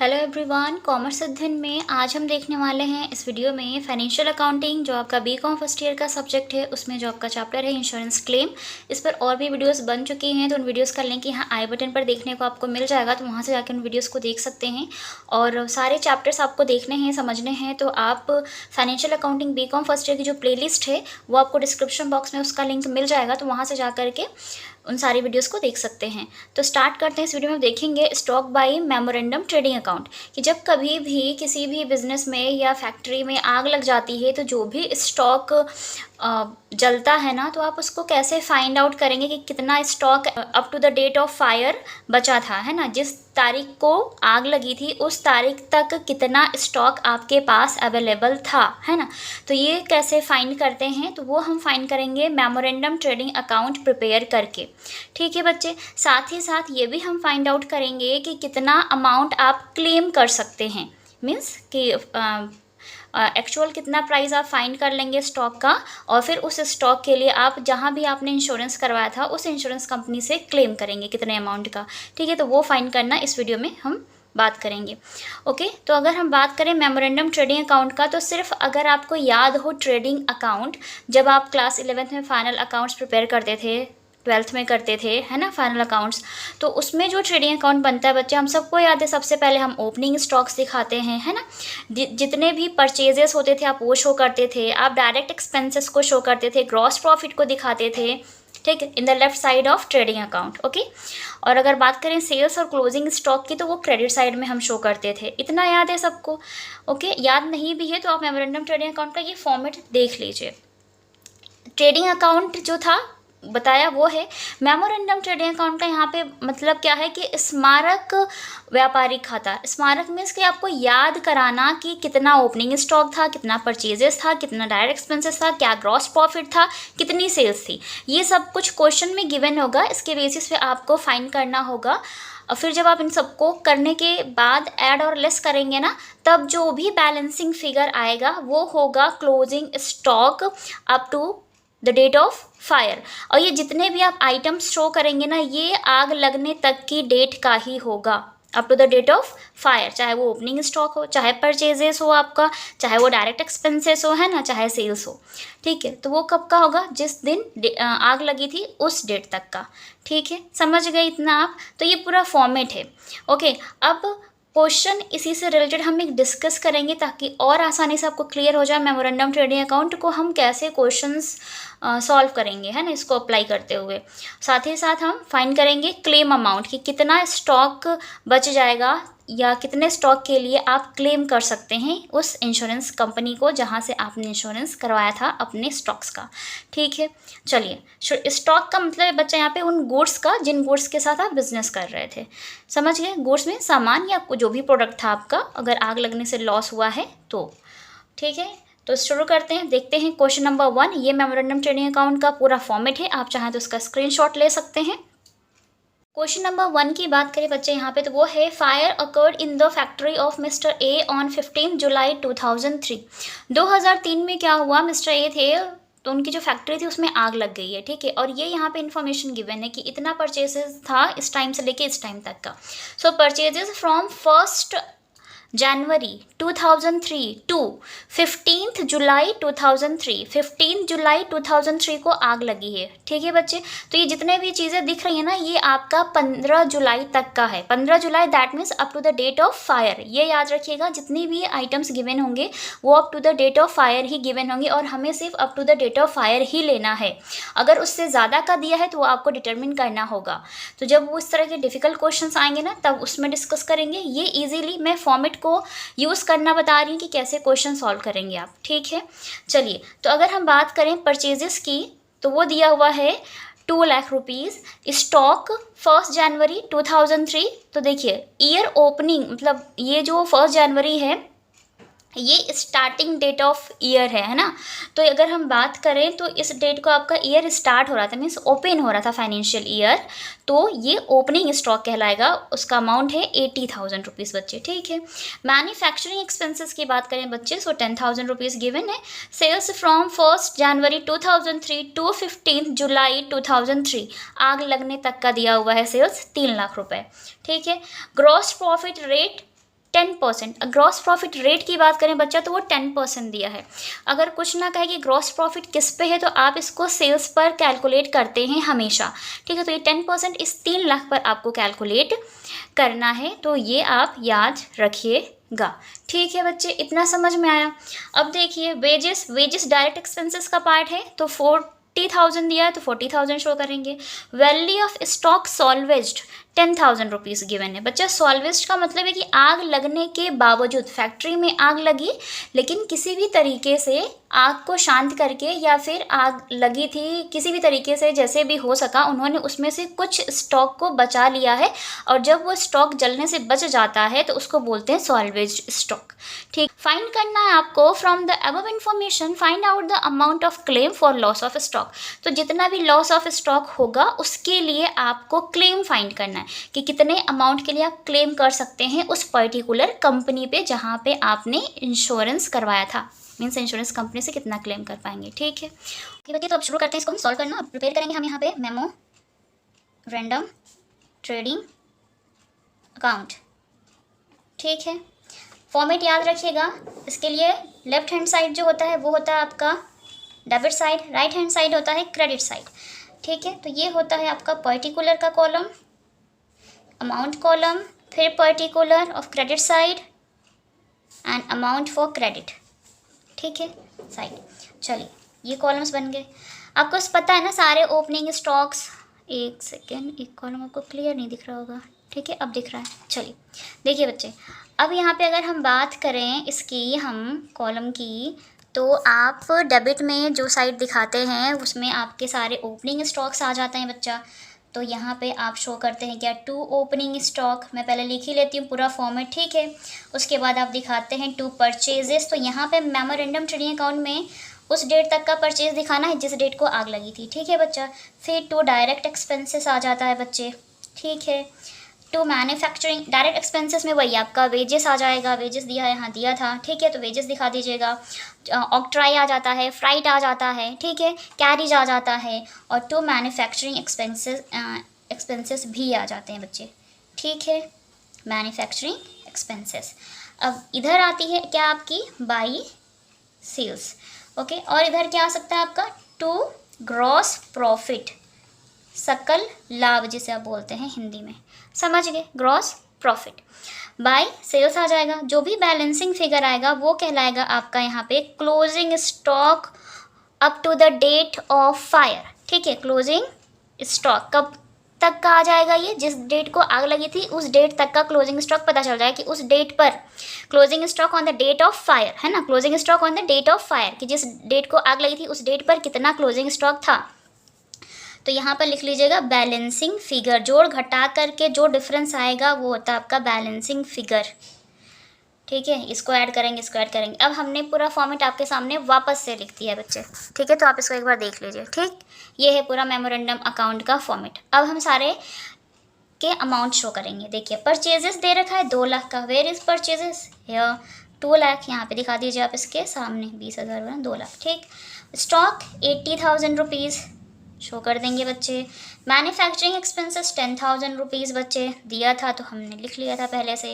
Hello everyone, commerce अध्ययन में आज हम देखने वाले हैं इस वीडियो में फाइनेंशियल अकाउंटिंग जो आपका बीकॉम फर्स्ट ईयर का सब्जेक्ट है, उसमें जो आपका चैप्टर है इंश्योरेंस क्लेम। इस पर और भी वीडियोस बन चुकी हैं, तो उन वीडियोस का लिंक यहाँ आई बटन पर देखने को आपको मिल जाएगा, तो वहाँ से जाकर उन वीडियोज़ को देख सकते हैं। और सारे चैप्टर्स आपको देखने हैं, समझने हैं, तो आप financial accounting BCom first year की जो प्ले लिस्ट है वो आपको डिस्क्रिप्शन बॉक्स में उसका लिंक मिल जाएगा, तो वहाँ से जा करके उन सारी वीडियोस को देख सकते हैं। तो स्टार्ट करते हैं। इस वीडियो में देखेंगे stock by memorandum trading account, कि जब कभी भी किसी भी बिजनेस में या फैक्ट्री में आग लग जाती है तो जो भी स्टॉक जलता है ना, तो आप उसको कैसे फाइंड आउट करेंगे कि कितना stock up to the date of fire बचा था, है ना। जिस तारीख को आग लगी थी उस तारीख तक कितना स्टॉक आपके पास अवेलेबल था, है ना। तो ये कैसे फाइंड करते हैं, तो वो हम फाइंड करेंगे मेमोरेंडम ट्रेडिंग अकाउंट प्रिपेयर करके। ठीक है बच्चे, साथ ही साथ ये भी हम फाइंड आउट करेंगे कि कितना अमाउंट आप क्लेम कर सकते हैं, मीन्स कि एक्चुअल कितना प्राइस आप फाइंड कर लेंगे स्टॉक का, और फिर उस स्टॉक के लिए आप जहाँ भी आपने इंश्योरेंस करवाया था उस इंश्योरेंस कंपनी से क्लेम करेंगे कितने अमाउंट का। ठीक है, तो वो फाइंड करना इस वीडियो में हम बात करेंगे। ओके, तो अगर हम बात करें मेमोरेंडम ट्रेडिंग अकाउंट का, तो सिर्फ अगर आपको याद हो ट्रेडिंग अकाउंट, जब आप क्लास 11th में फाइनल अकाउंट्स प्रिपेयर करते थे, 12th में करते थे, है ना, फाइनल अकाउंट्स, तो उसमें जो ट्रेडिंग अकाउंट बनता है बच्चे, हम सबको याद है सबसे पहले हम ओपनिंग स्टॉक्स दिखाते हैं, है ना। जितने भी परचेजेस होते थे आप वो शो करते थे, आप डायरेक्ट एक्सपेंसेस को शो करते थे, ग्रॉस प्रॉफिट को दिखाते थे, ठीक है, in the left side of trading account. Okay, और अगर बात करें सेल्स और क्लोजिंग स्टॉक की, तो वो क्रेडिट साइड में हम शो करते थे। इतना याद है सबको। ओके, याद नहीं भी है तो आप मेमोरेंडम ट्रेडिंग अकाउंट का ये फॉर्मेट देख लीजिए। ट्रेडिंग अकाउंट जो था बताया वो है मेमोरेंडम ट्रेडिंग अकाउंट का। यहाँ पे मतलब क्या है कि स्मारक व्यापारिक खाता। स्मारक मीन्स कि आपको याद कराना कि कितना ओपनिंग स्टॉक था, कितना परचेजेस था, कितना डायरेक्ट एक्सपेंसेस था, क्या ग्रॉस प्रॉफिट था, कितनी सेल्स थी, ये सब कुछ क्वेश्चन में गिवन होगा। इसके बेसिस पे आपको फाइंड करना होगा, और फिर जब आप इन सबको करने के बाद ऐड और लेस करेंगे ना, तब जो भी बैलेंसिंग फिगर आएगा वो होगा closing stock up to the date of fire. और ये जितने भी आप आइटम्स शो करेंगे ना, ये आग लगने तक की डेट का ही होगा, up to the date of fire. चाहे वो ओपनिंग स्टॉक हो, चाहे परचेजेस हो आपका, चाहे वो डायरेक्ट एक्सपेंसेस हो, है ना, चाहे सेल्स हो। ठीक है, तो वो कब का होगा, जिस दिन आग लगी थी उस डेट तक का। ठीक है, समझ गए इतना आप। तो ये पूरा फॉर्मेट है। ओके, अब क्वेश्चन इसी से रिलेटेड हम एक डिस्कस करेंगे ताकि और आसानी से आपको क्लियर हो जाए मेमोरेंडम ट्रेडिंग अकाउंट को हम कैसे क्वेश्चंस सॉल्व करेंगे, है ना, इसको अप्लाई करते हुए। साथ ही साथ हम फाइंड करेंगे क्लेम अमाउंट, कि कितना स्टॉक बच जाएगा या कितने स्टॉक के लिए आप क्लेम कर सकते हैं उस इंश्योरेंस कंपनी को जहाँ से आपने इंश्योरेंस करवाया था अपने स्टॉक्स का। ठीक है, चलिए, स्टॉक का मतलब है बच्चा यहाँ पे उन गुड्स का जिन गुड्स के साथ आप बिजनेस कर रहे थे। समझ गए, गुड्स में सामान या जो भी प्रोडक्ट था आपका, अगर आग लगने से लॉस हुआ है तो। ठीक है, तो शुरू करते हैं, देखते हैं क्वेश्चन नंबर 1। ये मेमोरेंडम ट्रेडिंग अकाउंट का पूरा फॉर्मेट है, आप चाहें तो उसका स्क्रीनशॉट ले सकते हैं। क्वेश्चन नंबर 1 की बात करें बच्चे यहाँ पे, तो वो है fire occurred in the factory of mister A on 15 जुलाई 2003। 2003 में क्या हुआ, मिस्टर ए थे तो उनकी जो फैक्ट्री थी उसमें आग लग गई है। ठीक है, और ये यहाँ पे इन्फॉर्मेशन गिवन है कि इतना परचेजेस था इस टाइम से लेके इस टाइम तक का। सो परचेजेस फ्रॉम 1 जनवरी 2003 टू 15 जुलाई 2003। 15 जुलाई 2003 को आग लगी है। ठीक है बच्चे, तो ये जितने भी चीज़ें दिख रही हैं ना, ये आपका 15 जुलाई तक का है। 15 जुलाई that means up to the date of fire. ये याद रखिएगा, जितनी भी आइटम्स गिवन होंगे वो up to the date of fire ही गिवन होंगे, और हमें सिर्फ up to the date of fire ही लेना है। अगर उससे ज़्यादा का दिया है तो वो आपको डिटरमिन करना होगा। तो जब वो इस तरह के डिफ़िकल्ट क्वेश्चन आएंगे ना, तब उसमें डिस्कस करेंगे। ये ईजिली मैं फॉर्मेट को यूज़ करना बता रही हूँ कि कैसे क्वेश्चन सॉल्व करेंगे आप। ठीक है, चलिए, तो अगर हम बात करें परचेजेस की, तो वो दिया हुआ है 2 लाख रुपीज़। स्टॉक 1 जनवरी 2003। तो देखिए, ईयर ओपनिंग मतलब ये जो 1 जनवरी है ये स्टार्टिंग डेट ऑफ ईयर है ना। तो अगर हम बात करें तो इस डेट को आपका ईयर स्टार्ट हो रहा था, मीन्स ओपन हो रहा था फाइनेंशियल ईयर, तो ये ओपनिंग स्टॉक कहलाएगा। उसका अमाउंट है 80,000 रुपीज़ बच्चे। ठीक है, मैन्युफैक्चरिंग एक्सपेंसेस की बात करें बच्चे, सो 10,000 रुपीज़ गिवन है। सेल्स फ्रॉम 1 जनवरी 2003 टू 15 जुलाई 2003, आग लगने तक का दिया हुआ है सेल्स 3 लाख रुपए। ठीक है, gross profit rate 10%। Gross profit rate की बात करें बच्चा तो वो 10% दिया है। अगर कुछ ना कहे कि ग्रॉस प्रॉफिट किस पे है तो आप इसको सेल्स पर कैलकुलेट करते हैं हमेशा, ठीक है। तो ये 10% इस 3 लाख पर आपको कैलकुलेट करना है, तो ये आप याद रखिएगा, ठीक है बच्चे। इतना समझ में आया। अब देखिए वेजेस डायरेक्ट एक्सपेंसेस का पार्ट है, तो 40,000 दिया है तो 40,000 शो करेंगे। Value of stock salvaged 10,000 rupees given है बच्चा। सॉल्वेज्ड का मतलब है कि आग लगने के बावजूद, फैक्ट्री में आग लगी लेकिन किसी भी तरीके से आग को शांत करके, या फिर आग लगी थी किसी भी तरीके से, जैसे भी हो सका उन्होंने उसमें से कुछ स्टॉक को बचा लिया है, और जब वो स्टॉक जलने से बच जाता है तो उसको बोलते हैं सॉल्वेज्ड स्टॉक, ठीक। फाइंड करना है आपको from the above information find out the amount of claim for loss of stock. तो जितना भी लॉस ऑफ स्टॉक होगा उसके लिए आपको क्लेम फाइंड करना है कि कितने अमाउंट के लिए आप क्लेम कर सकते हैं उस पर्टिकुलर कंपनी पे जहाँ पे आपने इंश्योरेंस करवाया था, मीन्स इंश्योरेंस कंपनी से कितना क्लेम कर पाएंगे, ठीक है। ओके बच्चे, तो अब शुरू करते हैं इसको हम सॉल्व करना। अब प्रिपेयर करेंगे हम यहाँ पे मेमो रैंडम ट्रेडिंग अकाउंट, ठीक है। फॉर्मेट याद रखिएगा। इसके लिए लेफ्ट हैंड साइड जो होता है वो होता है आपका debit side, right hand side होता है क्रेडिट साइड, ठीक है। तो ये होता है आपका पर्टिकुलर का कॉलम, अमाउंट कॉलम, फिर particular of credit side and amount for credit, ठीक है, साइड। चलिए ये कॉलम्स बन गए। आपको पता है ना सारे ओपनिंग स्टॉक्स। एक सेकेंड, एक कॉलम आपको क्लियर नहीं दिख रहा होगा, ठीक है, अब दिख रहा है। चलिए देखिए बच्चे, अब यहाँ पे अगर हम बात करें इसकी, हम कॉलम की, तो आप डेबिट में जो साइड दिखाते हैं उसमें आपके सारे ओपनिंग स्टॉक्स आ जाते हैं बच्चा। तो यहाँ पे आप शो करते हैं क्या, 2 ओपनिंग स्टॉक। मैं पहले लिख ही लेती हूँ पूरा फॉर्मेट, ठीक है। उसके बाद आप दिखाते हैं 2 परचेजेस। तो यहाँ पे मेमोरेंडम ट्रेडिंग अकाउंट में उस डेट तक का परचेज दिखाना है जिस डेट को आग लगी थी, ठीक है बच्चा। फिर 2 डायरेक्ट एक्सपेंसेस आ जाता है बच्चे, ठीक है। 2 मैन्युफैक्चरिंग डायरेक्ट एक्सपेंसेस में वही आपका वेजेस आ जाएगा, वेजेस दिया है, यहाँ दिया था, ठीक है, तो वेजेस दिखा दीजिएगा। ऑक्ट्राई आ जाता है, फ्राइट आ जाता है, ठीक है, कैरिज आ जाता है, और 2 मैन्युफैक्चरिंग एक्सपेंसेस भी आ जाते हैं बच्चे, ठीक है, मैन्युफैक्चरिंग एक्सपेंसेस। अब इधर आती है क्या आपकी बाई सेल्स, ओके। और इधर क्या आ सकता है आपका 2 ग्रॉस प्रॉफिट, सकल लाभ जिसे आप बोलते हैं हिंदी में, समझ गए, ग्रॉस प्रॉफिट। बाय सेल्स आ जाएगा। जो भी बैलेंसिंग फिगर आएगा वो कहलाएगा आपका यहाँ पे closing stock up to the date of fire, ठीक है। क्लोजिंग स्टॉक कब तक का आ जाएगा, ये जिस डेट को आग लगी थी उस डेट तक का क्लोजिंग स्टॉक पता चल जाएगा कि उस डेट पर closing stock on the date of fire, है ना, closing stock on the date of fire, कि जिस डेट को आग लगी थी उस डेट पर कितना क्लोजिंग स्टॉक था। तो यहाँ पर लिख लीजिएगा बैलेंसिंग फिगर, जोड़ घटा करके जो डिफरेंस आएगा वो होता है आपका बैलेंसिंग फिगर, ठीक है। इसको ऐड करेंगे, इसको ऐड करेंगे। अब हमने पूरा फॉर्मेट आपके सामने वापस से लिख दिया है बच्चे, ठीक है, तो आप इसको एक बार देख लीजिए, ठीक। ये है पूरा मेमोरेंडम अकाउंट का फॉर्मेट। अब हम सारे के अमाउंट शो करेंगे। देखिए परचेजेस दे रखा है 2 लाख का, वेयर इज परचेजेस, या 2 लाख, यहाँ पे दिखा दीजिए आप इसके सामने, 20,000 2 लाख, ठीक। स्टॉक 80,000 रुपीज़ शो कर देंगे बच्चे। मैन्युफैक्चरिंग एक्सपेंसेस 10,000 रुपीज़ बच्चे दिया था तो हमने लिख लिया था पहले से।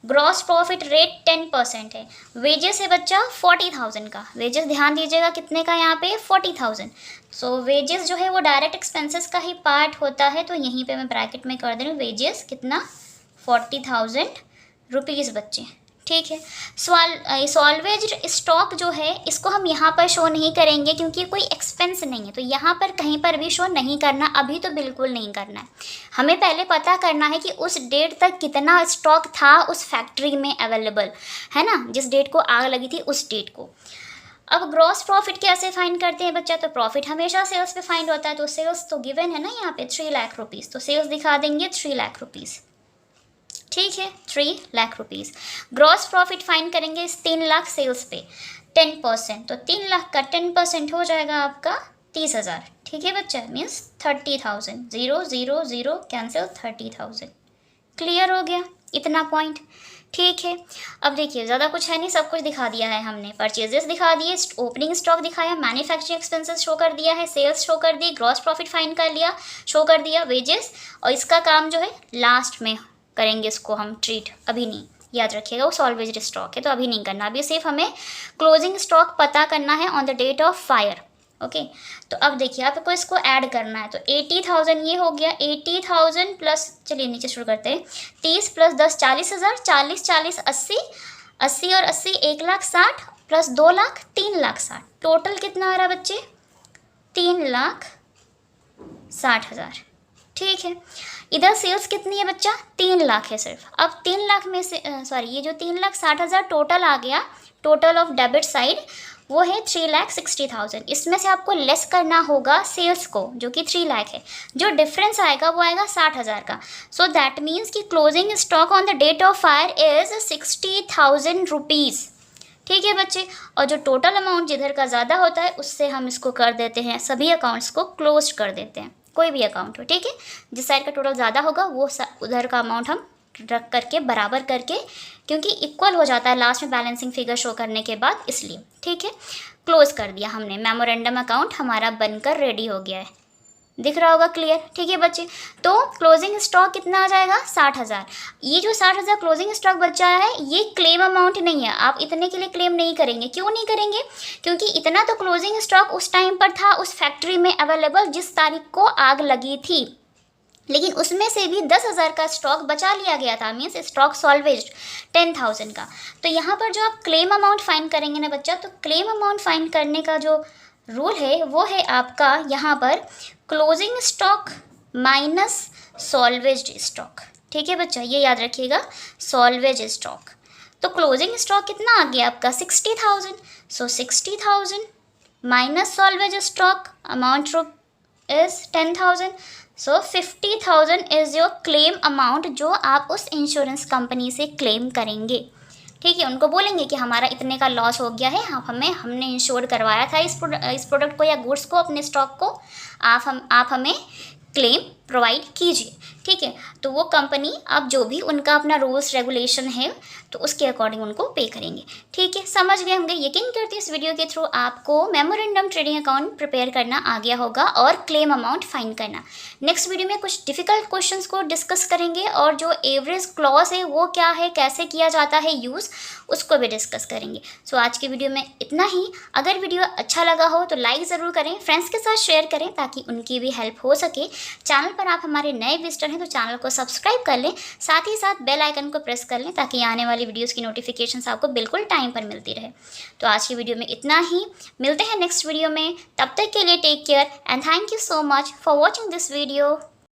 ग्रॉस प्रॉफिट रेट 10% है। वेजेस है बच्चा 40,000 का, वेजेस ध्यान दीजिएगा कितने का यहाँ पे 40,000। सो वेजेस जो है वो डायरेक्ट एक्सपेंसेस का ही पार्ट होता है, तो यहीं पे मैं ब्रैकेट में कर दे रही हूँ वेजेस कितना 40,000 रुपीज़ बच्चे, ठीक है। सॉल्वेज्ड स्टॉक जो है इसको हम यहाँ पर शो नहीं करेंगे क्योंकि कोई एक्सपेंस नहीं है, तो यहाँ पर कहीं पर भी शो नहीं करना, अभी तो बिल्कुल नहीं करना है। हमें पहले पता करना है कि उस डेट तक कितना स्टॉक था उस फैक्ट्री में अवेलेबल, है ना, जिस डेट को आग लगी थी उस डेट को। अब ग्रॉस प्रॉफिट कैसे फाइंड करते हैं बच्चा, तो प्रॉफिट हमेशा सेल्स पे फाइंड होता है, तो सेल्स तो गिवन है ना यहाँ पे 3 लाख रुपीज़, तो सेल्स दिखा देंगे 3 लाख रुपीज़, ठीक है, 3 lakh rupees. Gross profit find करेंगे इस 3 लाख सेल्स पे 10%, तो 3 लाख का 10% हो जाएगा आपका 30,000, ठीक है बच्चा, मीन्स 30,000, 0 0 0 कैंसिल 30,000। क्लियर हो गया इतना पॉइंट, ठीक है। अब देखिए ज़्यादा कुछ है नहीं, सब कुछ दिखा दिया है हमने। परचेजेस दिखा दिए, ओपनिंग स्टॉक दिखाया, मैन्युफैक्चरिंग एक्सपेंसेस शो कर दिया है, सेल्स शो कर दी, ग्रॉस प्रॉफिट फाइंड कर लिया, शो कर दिया वेजेस, और इसका काम जो है लास्ट में करेंगे, इसको हम ट्रीट अभी नहीं, याद रखिएगा वो सॉल्वेज स्टॉक है, तो अभी नहीं करना, अभी सिर्फ हमें क्लोजिंग स्टॉक पता करना है on the date of fire. Okay, तो अब देखिए आपको इसको ऐड करना है, तो 80,000 ये हो गया, 80,000 प्लस, चलिए नीचे शुरू करते हैं, 30 प्लस 10 40,000, 40 40 80, 80 और 80 1,60,000 प्लस 2 लाख 3,60,000, टोटल कितना आ रहा है बच्चे 3,60,000। ठीक है, इधर सेल्स कितनी है बच्चा 3 लाख है सिर्फ। अब 3 लाख में से सॉरी ये जो 3,60,000 टोटल आ गया, टोटल ऑफ डेबिट साइड वो है 3,60,000। इसमें से आपको लेस करना होगा सेल्स को जो कि 3 लाख है, जो डिफरेंस आएगा वो आएगा 60,000 का। सो दैट मीन्स कि closing stock on the date of fire is 60,000 rupees. ठीक है बच्चे, और जो टोटल अमाउंट जिधर का ज़्यादा होता है उससे हम इसको कर देते हैं, सभी अकाउंट्स को क्लोज कर देते हैं, कोई भी अकाउंट हो। ठीक है, जिस साइड का टोटल ज़्यादा होगा वो उधर का अमाउंट हम रख करके बराबर करके, क्योंकि इक्वल हो जाता है लास्ट में बैलेंसिंग फिगर शो करने के बाद, इसलिए। ठीक है, क्लोज कर दिया हमने, मेमोरेंडम अकाउंट हमारा बनकर रेडी हो गया है, दिख रहा होगा क्लियर। ठीक है बच्चे, तो क्लोजिंग स्टॉक कितना आ जाएगा 60,000। ये जो 60,000 क्लोजिंग स्टॉक बचा है ये क्लेम अमाउंट नहीं है, आप इतने के लिए क्लेम नहीं करेंगे। क्यों नहीं करेंगे, क्योंकि इतना तो क्लोजिंग स्टॉक उस टाइम पर था उस फैक्ट्री में अवेलेबल जिस तारीख को आग लगी थी, लेकिन उसमें से भी 10,000 का स्टॉक बचा लिया गया था, मीन्स स्टॉक सॉल्वेज 10,000 का। तो यहाँ पर जो आप क्लेम अमाउंट फाइंड करेंगे ना बच्चा, तो क्लेम अमाउंट फाइंड करने का जो रूल है वो है आपका यहाँ पर closing stock minus salvage stock. ठीक है बच्चा, ये याद रखिएगा, सॉल्वेज स्टॉक। तो क्लोजिंग स्टॉक कितना आ गया आपका 60,000। सो 60,000 minus salvage stock amount is 10,000। So 50,000 is your claim amount जो आप उस इंश्योरेंस कंपनी से क्लेम करेंगे। ठीक है, उनको बोलेंगे कि हमारा इतने का लॉस हो गया है, हमने इंश्योर करवाया था इस प्रोडक्ट को या गुड्स को, अपने स्टॉक को, आप हमें क्लेम प्रोवाइड कीजिए। ठीक है, तो वो कंपनी अब जो भी उनका अपना रूल्स रेगुलेशन है तो उसके अकॉर्डिंग उनको पे करेंगे। ठीक है, समझ गए होंगे, यकीन करती हूँ इस वीडियो के थ्रू आपको मेमोरेंडम ट्रेडिंग अकाउंट प्रिपेयर करना आ गया होगा और क्लेम अमाउंट फाइंड करना। नेक्स्ट वीडियो में कुछ डिफिकल्ट क्वेश्चंस को डिस्कस करेंगे और जो एवरेज क्लॉज है वो क्या है, कैसे किया जाता है यूज़, उसको भी डिस्कस करेंगे। सो आज की वीडियो में इतना ही। अगर वीडियो अच्छा लगा हो तो लाइक ज़रूर करें, फ्रेंड्स के साथ शेयर करें ताकि उनकी भी हेल्प हो सके। चैनल पर आप हमारे नए विजिटर हैं तो चैनल को सब्सक्राइब कर लें, साथ ही साथ बेल आइकन को प्रेस कर लें ताकि आने वाली वीडियोस की नोटिफिकेशंस आपको बिल्कुल टाइम पर मिलती रहे। तो आज की वीडियो में इतना ही, मिलते हैं नेक्स्ट वीडियो में, तब तक के लिए take care and thank you so much for watching this video.